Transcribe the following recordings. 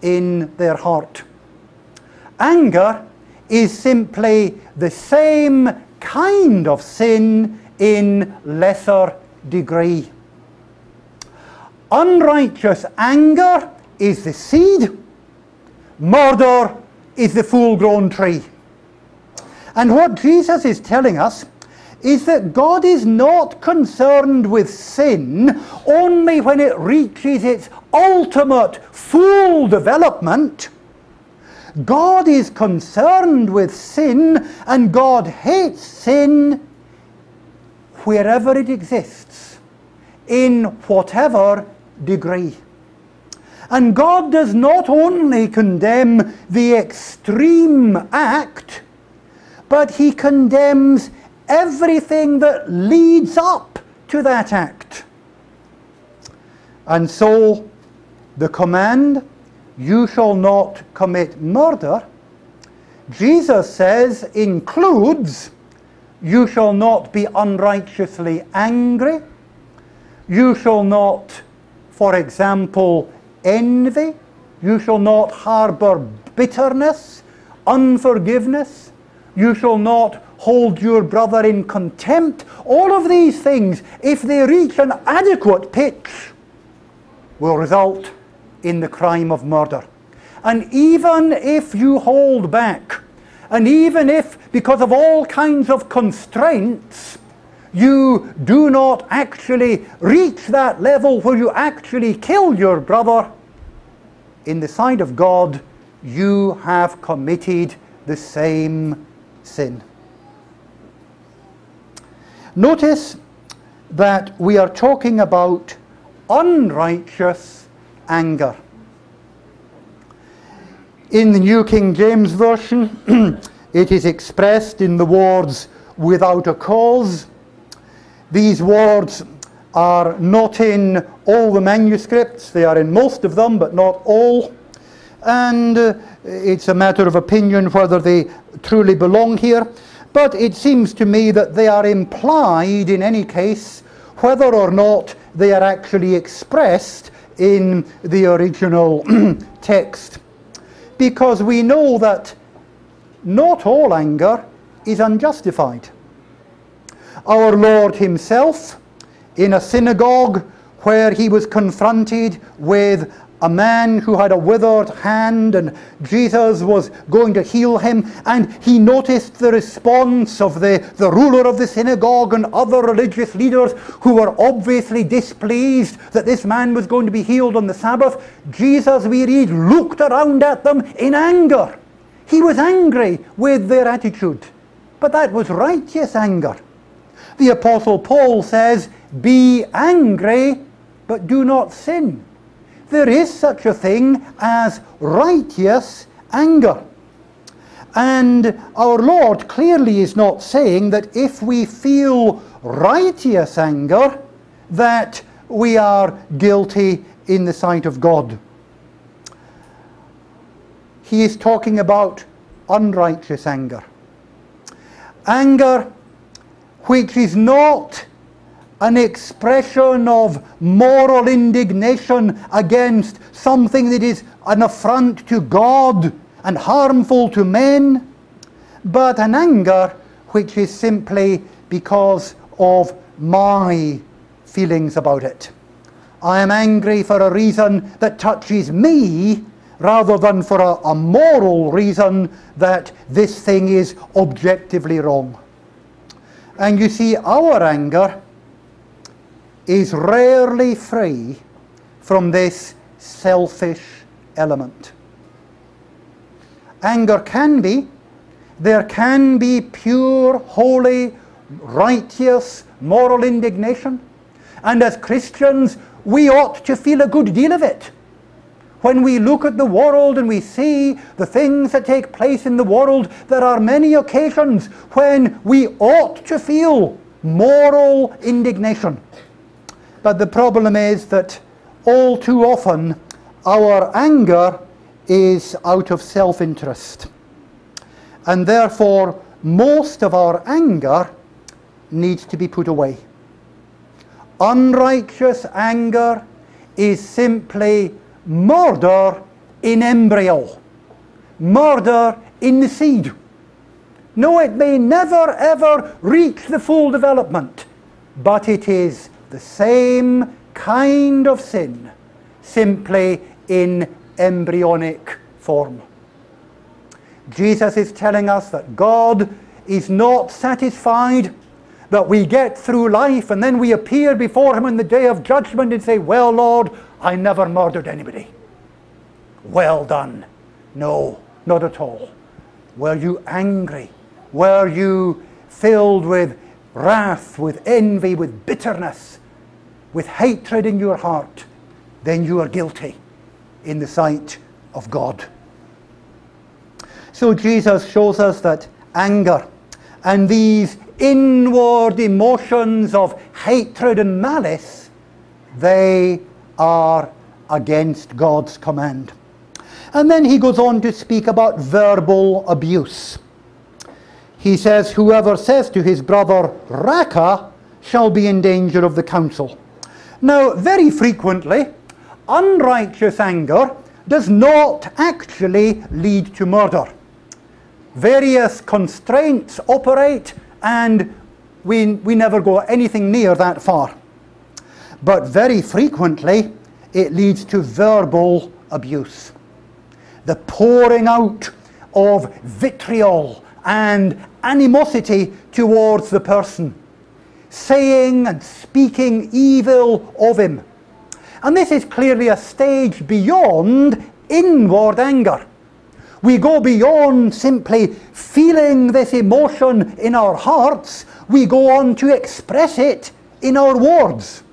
in their heart. Anger is simply the same kind of sin in lesser degree. Unrighteous anger is the seed. Murder is the full-grown tree. And what Jesus is telling us is that God is not concerned with sin only when it reaches its ultimate full development. God is concerned with sin, and God hates sin wherever it exists, in whatever degree. And God does not only condemn the extreme act, but he condemns everything that leads up to that act. And so the command, "You shall not commit murder," Jesus says includes, "You shall not be unrighteously angry. You shall not, for example, envy. You shall not harbor bitterness, unforgiveness. You shall not hold your brother in contempt." All of these things, if they reach an adequate pitch, will result in the crime of murder. And even if you hold back, and even if, because of all kinds of constraints, you do not actually reach that level where you actually kill your brother, in the sight of God, you have committed the same sin. Notice that we are talking about unrighteous anger. In the New King James Version, it is expressed in the words "without a cause." These words are not in all the manuscripts. They are in most of them, but not all. And it's a matter of opinion whether they truly belong here. But it seems to me that they are implied in any case, whether or not they are actually expressed in the original text. Because we know that not all anger is unjustified. Our Lord himself, in a synagogue where he was confronted with a man who had a withered hand, and Jesus was going to heal him, and he noticed the response of the ruler of the synagogue and other religious leaders who were obviously displeased that this man was going to be healed on the Sabbath. Jesus, we read, looked around at them in anger. He was angry with their attitude, but that was righteous anger. The Apostle Paul says, "Be angry, but do not sin." There is such a thing as righteous anger. And our Lord clearly is not saying that if we feel righteous anger, that we are guilty in the sight of God. He is talking about unrighteous anger. Anger which is not an expression of moral indignation against something that is an affront to God and harmful to men, but an anger which is simply because of my feelings about it. I am angry for a reason that touches me rather than for a moral reason that this thing is objectively wrong. And you see, our anger is rarely free from this selfish element. Anger can be, there can be pure, holy, righteous, moral indignation. And as Christians, we ought to feel a good deal of it. When we look at the world and we see the things that take place in the world, there are many occasions when we ought to feel moral indignation. But the problem is that all too often our anger is out of self-interest. And therefore most of our anger needs to be put away. Unrighteous anger is simply murder in embryo, murder in the seed. No, it may never ever reach the full development, but it is the same kind of sin, simply in embryonic form. Jesus is telling us that God is not satisfied that we get through life and then we appear before him in the day of judgment and say, well, Lord, I never murdered anybody. Well done. No, not at all. Were you angry? Were you filled with wrath, with envy, with bitterness, with hatred in your heart? Then you are guilty in the sight of God. So Jesus shows us that anger and these inward emotions of hatred and malice, they are against God's command. And then he goes on to speak about verbal abuse. He says, whoever says to his brother, Raka, shall be in danger of the council. Now, very frequently, unrighteous anger does not actually lead to murder. Various constraints operate, and we never go anything near that far. But very frequently, it leads to verbal abuse. The pouring out of vitriol and animosity towards the person, saying and speaking evil of him. And this is clearly a stage beyond inward anger. We go beyond simply feeling this emotion in our hearts. We go on to express it in our words.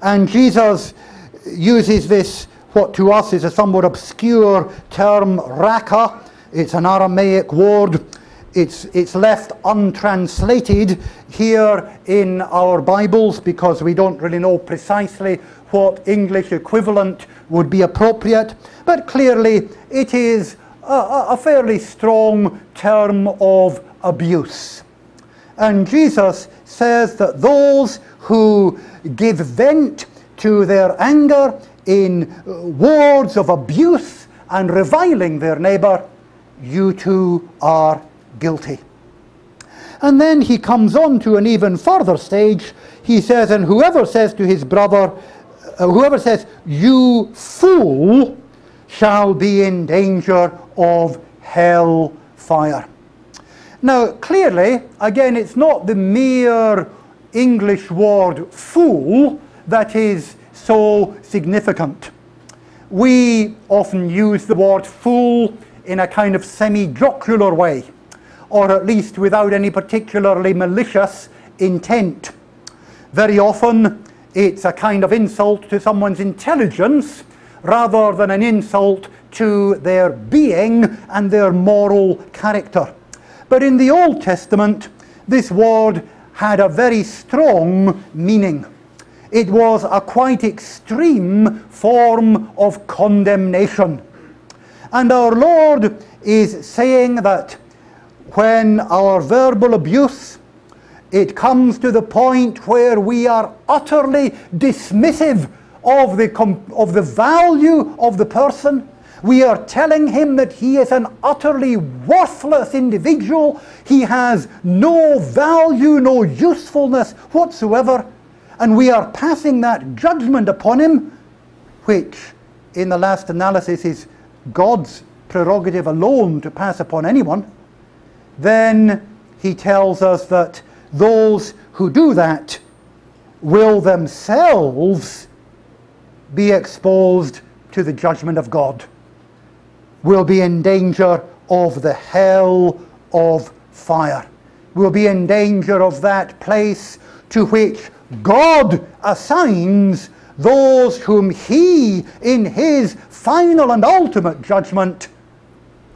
And Jesus uses this, what to us is a somewhat obscure term, raka. It's an Aramaic word. It's left untranslated here in our Bibles because we don't really know precisely what English equivalent would be appropriate. But clearly it is a fairly strong term of abuse. And Jesus says that those who give vent to their anger in words of abuse and reviling their neighbour, you too are guilty. And then he comes on to an even further stage. He says, and whoever says to his brother, whoever says, you fool, shall be in danger of hell fire. Now, clearly, again, it's not the mere English word fool that is so significant. We often use the word fool in a kind of semi-jocular way, or at least without any particularly malicious intent. Very often, it's a kind of insult to someone's intelligence rather than an insult to their being and their moral character. But in the Old Testament, this word had a very strong meaning. It was a quite extreme form of condemnation. And our Lord is saying that when our verbal abuse, it comes to the point where we are utterly dismissive of the value of the person. We are telling him that he is an utterly worthless individual. He has no value, no usefulness whatsoever. And we are passing that judgment upon him, which in the last analysis is God's prerogative alone to pass upon anyone. Then he tells us that those who do that will themselves be exposed to the judgment of God, will be in danger of the hell of fire, will be in danger of that place to which God assigns those whom he, in his final and ultimate judgment,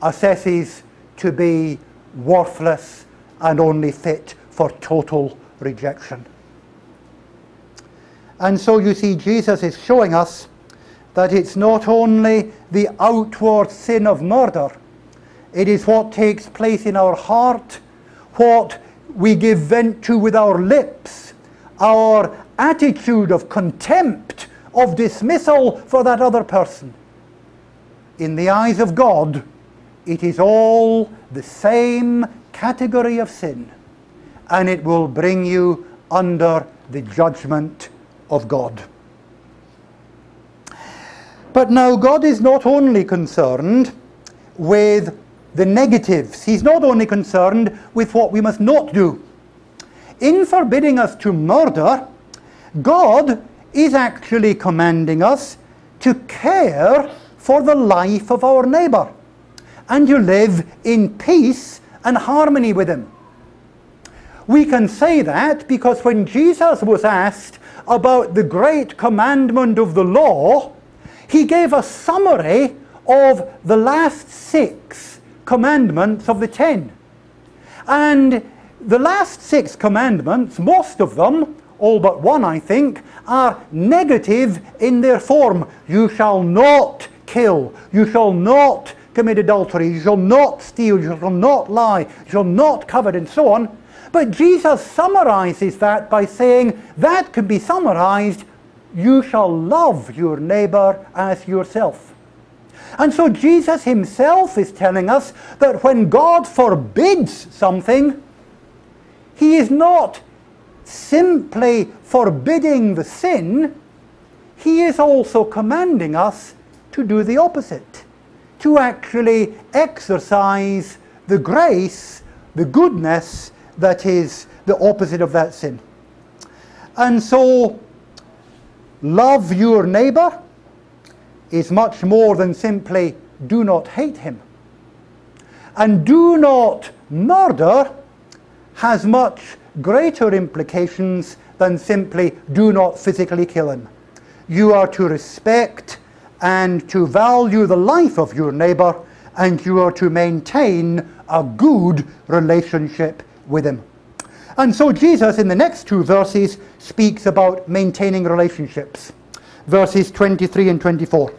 assesses to be worthless and only fit for total rejection. And so you see, Jesus is showing us that it's not only the outward sin of murder, it is what takes place in our heart, what we give vent to with our lips, our attitude of contempt, of dismissal for that other person. in the eyes of God, it is all the same category of sin, and it will bring you under the judgment of God. But now God is not only concerned with the negatives. He's not only concerned with what we must not do. In forbidding us to murder, God is actually commanding us to care for the life of our neighbour and to live in peace and harmony with him. We can say that because when Jesus was asked about the great commandment of the law, he gave a summary of the last 6 commandments of the 10. And the last 6 commandments, most of them, all but one I think, are negative in their form. You shall not kill. You shall not commit adultery. You shall not steal. You shall not lie. You shall not covet, and so on. But Jesus summarizes that by saying that can be summarized, you shall love your neighbor as yourself. And so Jesus himself is telling us that when God forbids something, he is not simply forbidding the sin, he is also commanding us to do the opposite, to actually exercise the grace, the goodness that is the opposite of that sin. And so, love your neighbor is much more than simply do not hate him. And do not murder has much greater implications than simply do not physically kill him. You are to respect and to value the life of your neighbor, and you are to maintain a good relationship with him. And so Jesus in the next 2 verses speaks about maintaining relationships. Verses 23 and 24.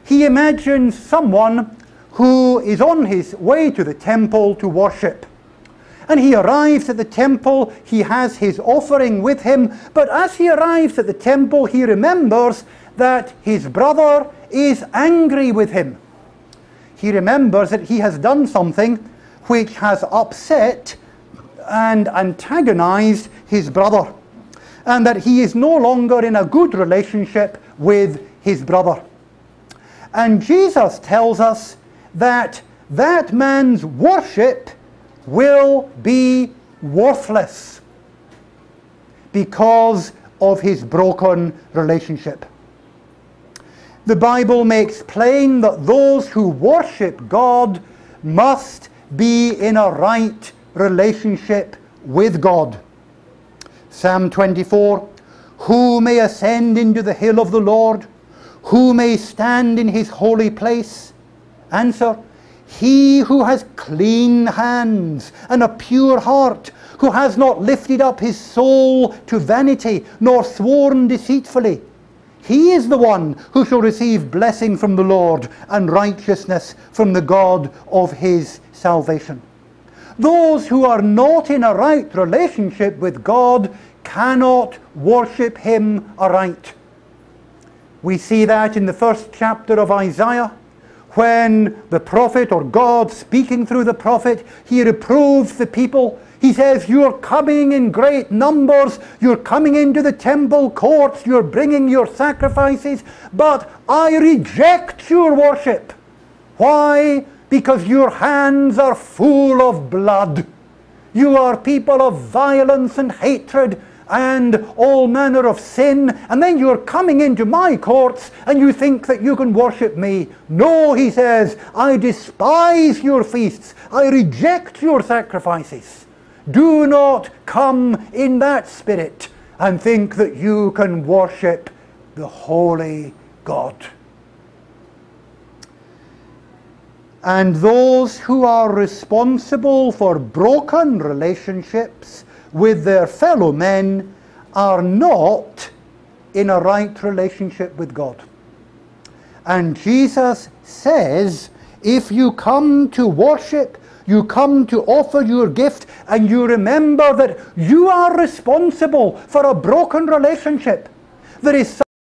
He imagines someone who is on his way to the temple to worship. And he arrives at the temple, he has his offering with him, but as he arrives at the temple, he remembers that his brother is angry with him. He remembers that he has done something which has upset and antagonized his brother, and that he is no longer in a good relationship with his brother. And Jesus tells us that that man's worship will be worthless because of his broken relationship. The Bible makes plain that those who worship God must be in a right relationship with God. Psalm 24, who may ascend into the hill of the Lord? Who may stand in his holy place? Answer, he who has clean hands and a pure heart, who has not lifted up his soul to vanity, nor sworn deceitfully. He is the one who shall receive blessing from the Lord and righteousness from the God of his salvation. Those who are not in a right relationship with God cannot worship him aright. We see that in the 1st chapter of Isaiah, when the prophet, or God speaking through the prophet, he reproves the people. He says, you're coming in great numbers, you're coming into the temple courts, you're bringing your sacrifices, but I reject your worship. Why? Because your hands are full of blood. You are people of violence and hatred and all manner of sin, and then you're coming into my courts and you think that you can worship me. No, he says, I despise your feasts. I reject your sacrifices. Do not come in that spirit and think that you can worship the holy God. And those who are responsible for broken relationships with their fellow men are not in a right relationship with God. And Jesus says, if you come to worship, you come to offer your gift, and you remember that you are responsible for a broken relationship. There is